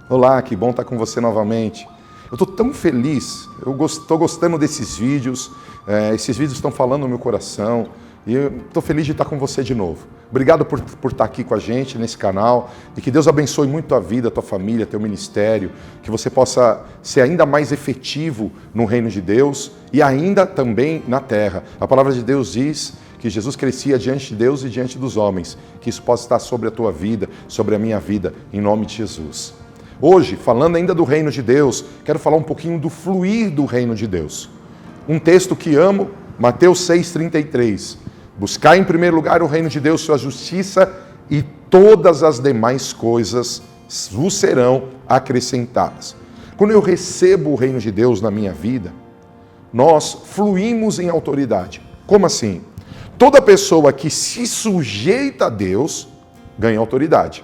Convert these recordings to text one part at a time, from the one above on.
Olá, que bom estar com você novamente. Eu estou tão feliz, eu estou gostando desses vídeos, esses vídeos estão falando no meu coração e eu estou feliz de estar com você de novo. Obrigado por estar aqui com a gente nesse canal e que Deus abençoe muito a vida, a tua família, teu ministério, que você possa ser ainda mais efetivo no reino de Deus e ainda também na terra. A palavra de Deus diz que Jesus crescia diante de Deus e diante dos homens, que isso possa estar sobre a tua vida, sobre a minha vida, em nome de Jesus. Hoje, falando ainda do reino de Deus, quero falar um pouquinho do fluir do reino de Deus. Um texto que amo, Mateus 6,33. Buscar em primeiro lugar o reino de Deus, sua justiça, e todas as demais coisas vos serão acrescentadas. Quando eu recebo o reino de Deus na minha vida, nós fluímos em autoridade. Como assim? Toda pessoa que se sujeita a Deus ganha autoridade.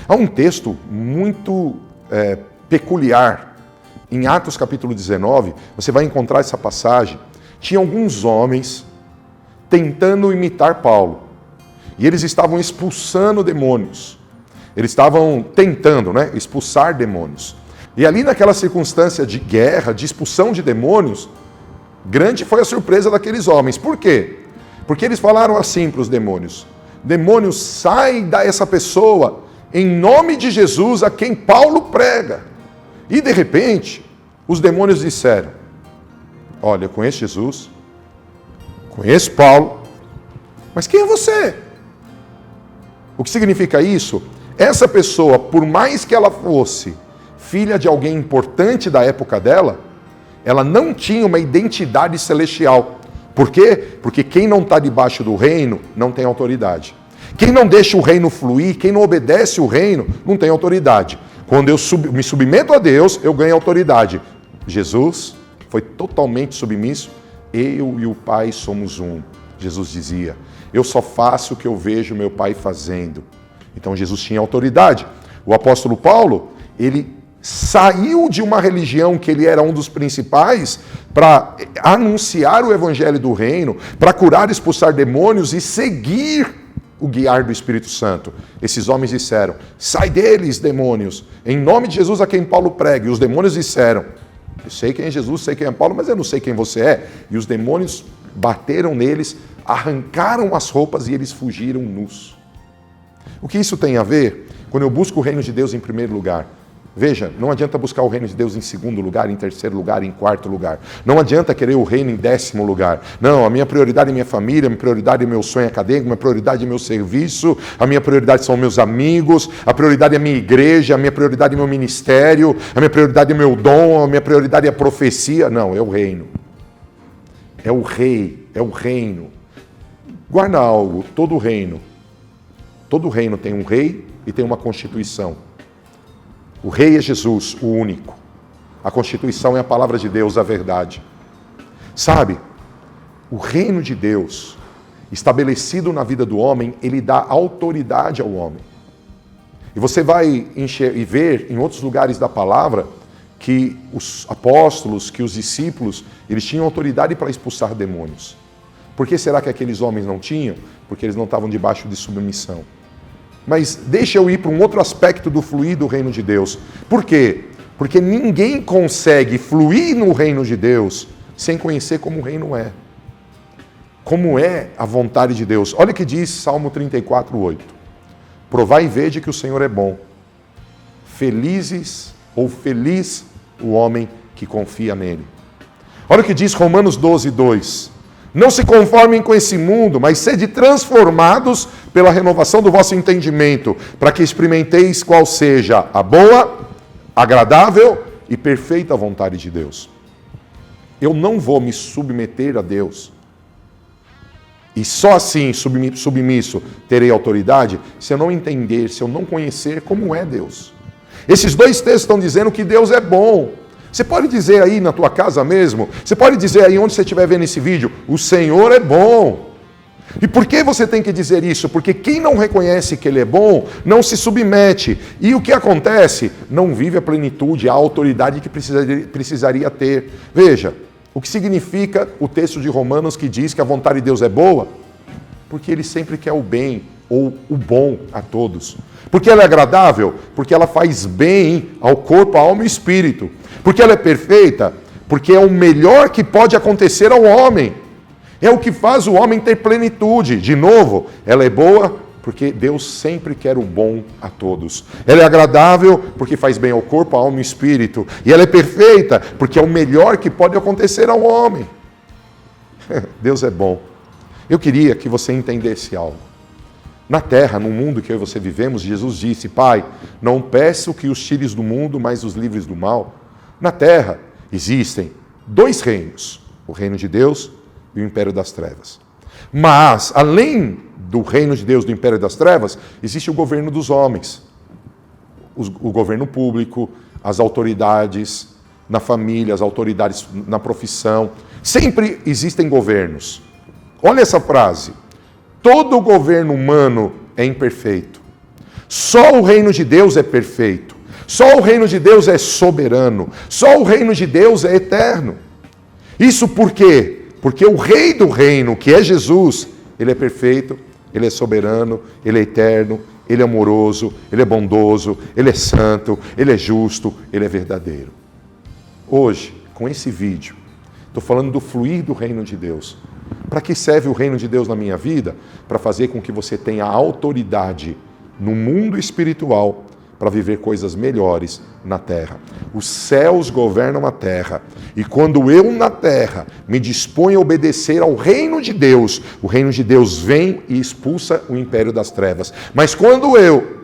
Há um texto muito peculiar. Em Atos capítulo 19, você vai encontrar essa passagem. Tinha alguns homens tentando imitar Paulo. E eles estavam expulsando demônios. Eles estavam tentando, expulsar demônios. E ali naquela circunstância de guerra, de expulsão de demônios, grande foi a surpresa daqueles homens. Por quê? Porque eles falaram assim para os demônios: demônios, sai dessa pessoa em nome de Jesus a quem Paulo prega. E de repente, os demônios disseram: olha, eu conheço Jesus, conheço Paulo, mas quem é você? O que significa isso? Essa pessoa, por mais que ela fosse filha de alguém importante da época dela, ela não tinha uma identidade celestial. Por quê? Porque quem não está debaixo do reino não tem autoridade. Quem não deixa o reino fluir, quem não obedece o reino, não tem autoridade. Quando eu me submeto a Deus, eu ganho autoridade. Jesus foi totalmente submisso. Eu e o Pai somos um. Jesus dizia: eu só faço o que eu vejo meu Pai fazendo. Então Jesus tinha autoridade. O apóstolo Paulo, ele saiu de uma religião que ele era um dos principais para anunciar o evangelho do reino, para curar e expulsar demônios e seguir o guiar do Espírito Santo. Esses homens disseram: sai deles, demônios, em nome de Jesus a quem Paulo prega. E os demônios disseram: eu sei quem é Jesus, sei quem é Paulo, mas eu não sei quem você é. E os demônios bateram neles, arrancaram as roupas e eles fugiram nus. O que isso tem a ver? Quando eu busco o reino de Deus em primeiro lugar, veja, não adianta buscar o reino de Deus em segundo lugar, em terceiro lugar, em quarto lugar. Não adianta querer o reino em 10º lugar. Não, a minha prioridade é minha família, a minha prioridade é meu sonho acadêmico, a minha prioridade é meu serviço, a minha prioridade são meus amigos, a prioridade é a minha igreja, a minha prioridade é meu ministério, a minha prioridade é meu dom, a minha prioridade é a profecia. Não, é o reino. É o rei, é o reino. Guarda algo, todo reino tem um rei e tem uma constituição. O rei é Jesus, o único. A Constituição é a palavra de Deus, a verdade. Sabe, o reino de Deus, estabelecido na vida do homem, ele dá autoridade ao homem. E você vai ver em outros lugares da palavra que os apóstolos, que os discípulos, eles tinham autoridade para expulsar demônios. Por que será que aqueles homens não tinham? Porque eles não estavam debaixo de submissão. Mas deixa eu ir para um outro aspecto do fluir do reino de Deus. Por quê? Porque ninguém consegue fluir no reino de Deus sem conhecer como o reino é. Como é a vontade de Deus. Olha o que diz Salmo 34:8. Provai e vede que o Senhor é bom. Feliz o homem que confia nele. Olha o que diz Romanos 12:2. Não se conformem com esse mundo, mas sede transformados pela renovação do vosso entendimento, para que experimenteis qual seja a boa, agradável e perfeita vontade de Deus. Eu não vou me submeter a Deus, e só assim, submisso, terei autoridade, se eu não entender, se eu não conhecer como é Deus. Esses dois textos estão dizendo que Deus é bom. Você pode dizer aí na tua casa mesmo, você pode dizer aí onde você estiver vendo esse vídeo: o Senhor é bom. E por que você tem que dizer isso? Porque quem não reconhece que Ele é bom, não se submete. E o que acontece? Não vive a plenitude, a autoridade que precisaria ter. Veja, o que significa o texto de Romanos que diz que a vontade de Deus é boa? Porque Ele sempre quer o bem ou o bom a todos. Porque ela é agradável? Porque ela faz bem ao corpo, à alma e espírito. Porque ela é perfeita? Porque é o melhor que pode acontecer ao homem. É o que faz o homem ter plenitude. De novo, ela é boa porque Deus sempre quer o bom a todos. Ela é agradável porque faz bem ao corpo, à alma e espírito. E ela é perfeita porque é o melhor que pode acontecer ao homem. Deus é bom. Eu queria que você entendesse algo. Na terra, no mundo que eu e você vivemos, Jesus disse: Pai, não peço que os tires do mundo, mas os livres do mal. Na terra existem dois reinos, o reino de Deus e o império das trevas. Mas, além do reino de Deus, do império das trevas, existe o governo dos homens. O governo público, as autoridades na família, as autoridades na profissão. Sempre existem governos. Olha essa frase. Todo governo humano é imperfeito. Só o reino de Deus é perfeito. Só o reino de Deus é soberano. Só o reino de Deus é eterno. Isso por quê? Porque o rei do reino, que é Jesus, ele é perfeito, ele é soberano, ele é eterno, ele é amoroso, ele é bondoso, ele é santo, ele é justo, ele é verdadeiro. Hoje, com esse vídeo, estou falando do fluir do reino de Deus. Para que serve o reino de Deus na minha vida? Para fazer com que você tenha autoridade no mundo espiritual para viver coisas melhores na terra. Os céus governam a terra. E quando eu na terra me disponho a obedecer ao reino de Deus, o reino de Deus vem e expulsa o império das trevas. Mas quando eu,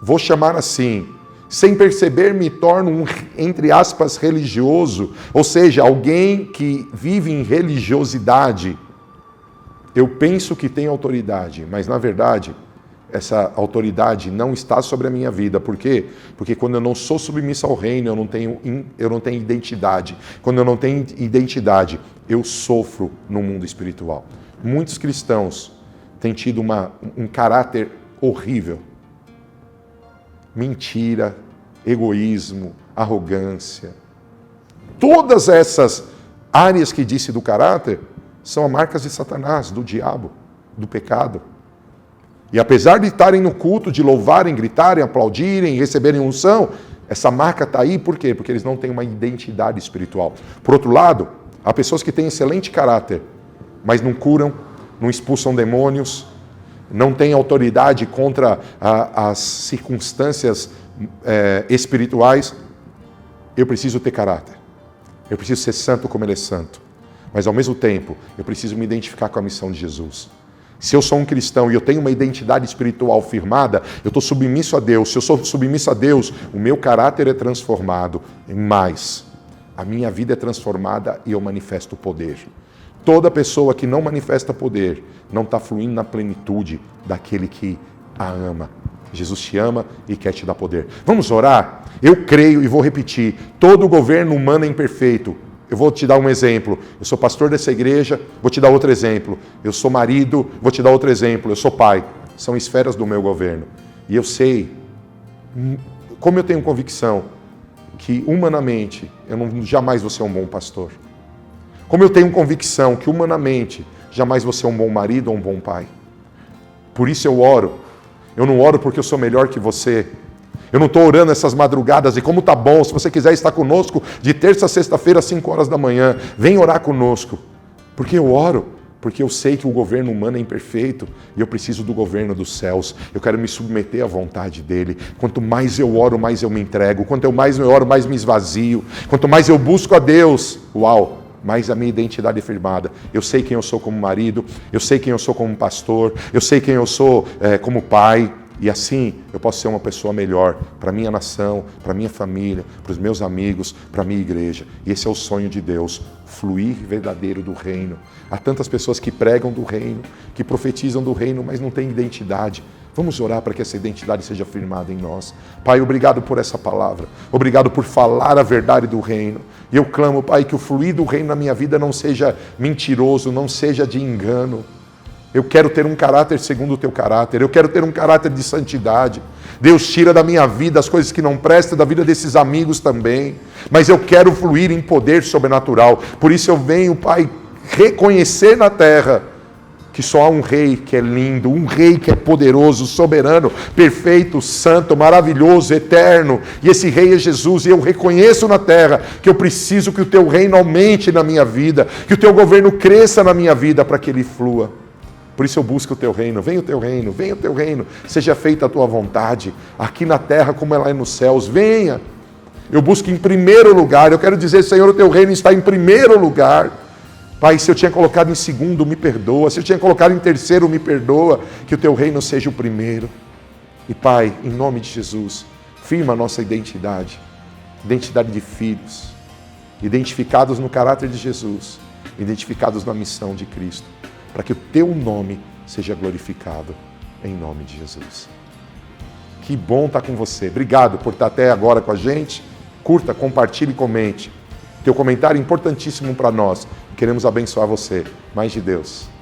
vou chamar assim, sem perceber, me torno um, entre aspas, religioso, ou seja, alguém que vive em religiosidade. Eu penso que tenho autoridade, mas na verdade, essa autoridade não está sobre a minha vida. Por quê? Porque quando eu não sou submisso ao reino, eu não tenho identidade. Quando eu não tenho identidade, eu sofro no mundo espiritual. Muitos cristãos têm tido um caráter horrível. Mentira, egoísmo, arrogância. Todas essas áreas que disse do caráter são marcas de Satanás, do diabo, do pecado. E apesar de estarem no culto, de louvarem, gritarem, aplaudirem, receberem unção, essa marca está aí por quê? Porque eles não têm uma identidade espiritual. Por outro lado, há pessoas que têm excelente caráter, mas não curam, não expulsam demônios, não têm autoridade contra as circunstâncias espirituais. Eu preciso ter caráter. Eu preciso ser santo como Ele é santo. Mas, ao mesmo tempo, eu preciso me identificar com a missão de Jesus. Se eu sou um cristão e eu tenho uma identidade espiritual firmada, eu estou submisso a Deus. Se eu sou submisso a Deus, o meu caráter é transformado. Mas a minha vida é transformada e eu manifesto o poder. Toda pessoa que não manifesta poder não está fluindo na plenitude daquele que a ama. Jesus te ama e quer te dar poder. Vamos orar? Eu creio e vou repetir, todo governo humano é imperfeito. Eu vou te dar um exemplo. Eu sou pastor dessa igreja, vou te dar outro exemplo. Eu sou marido, vou te dar outro exemplo. Eu sou pai. São esferas do meu governo. E eu sei, como eu tenho convicção, que humanamente eu jamais vou ser um bom pastor. Como eu tenho convicção que humanamente jamais vou ser um bom marido ou um bom pai. Por isso eu oro. Eu não oro porque eu sou melhor que você. Eu não estou orando essas madrugadas e como tá bom, se você quiser estar conosco de terça a sexta-feira às 5 horas da manhã, vem orar conosco. Porque eu oro, porque eu sei que o governo humano é imperfeito e eu preciso do governo dos céus. Eu quero me submeter à vontade dele. Quanto mais eu oro, mais eu me entrego. Quanto mais eu oro, mais me esvazio. Quanto mais eu busco a Deus, mais a minha identidade é firmada. Eu sei quem eu sou como marido, eu sei quem eu sou como pastor, eu sei quem eu sou como pai. E assim eu posso ser uma pessoa melhor para a minha nação, para a minha família, para os meus amigos, para a minha igreja. E esse é o sonho de Deus, fluir verdadeiro do reino. Há tantas pessoas que pregam do reino, que profetizam do reino, mas não têm identidade. Vamos orar para que essa identidade seja firmada em nós. Pai, obrigado por essa palavra. Obrigado por falar a verdade do reino. E eu clamo, Pai, que o fluir do reino na minha vida não seja mentiroso, não seja de engano. Eu quero ter um caráter segundo o teu caráter. Eu quero ter um caráter de santidade. Deus, tira da minha vida as coisas que não prestam, da vida desses amigos também. Mas eu quero fluir em poder sobrenatural. Por isso eu venho, Pai, reconhecer na terra que só há um rei que é lindo, um rei que é poderoso, soberano, perfeito, santo, maravilhoso, eterno. E esse rei é Jesus. E eu reconheço na terra que eu preciso que o teu reino aumente na minha vida, que o teu governo cresça na minha vida para que ele flua. Por isso eu busco o teu reino. Venha o teu reino, venha o teu reino. Seja feita a tua vontade, aqui na terra como ela é nos céus. Venha. Eu busco em primeiro lugar. Eu quero dizer, Senhor, o teu reino está em primeiro lugar. Pai, se eu tinha colocado em segundo, me perdoa. Se eu tinha colocado em terceiro, me perdoa. Que o teu reino seja o primeiro. E Pai, em nome de Jesus, firma a nossa identidade. Identidade de filhos. Identificados no caráter de Jesus. Identificados na missão de Cristo. Para que o teu nome seja glorificado. Em nome de Jesus. Que bom estar com você. Obrigado por estar até agora com a gente. Curta, compartilhe e comente. Teu comentário é importantíssimo para nós. Queremos abençoar você. Mais de Deus.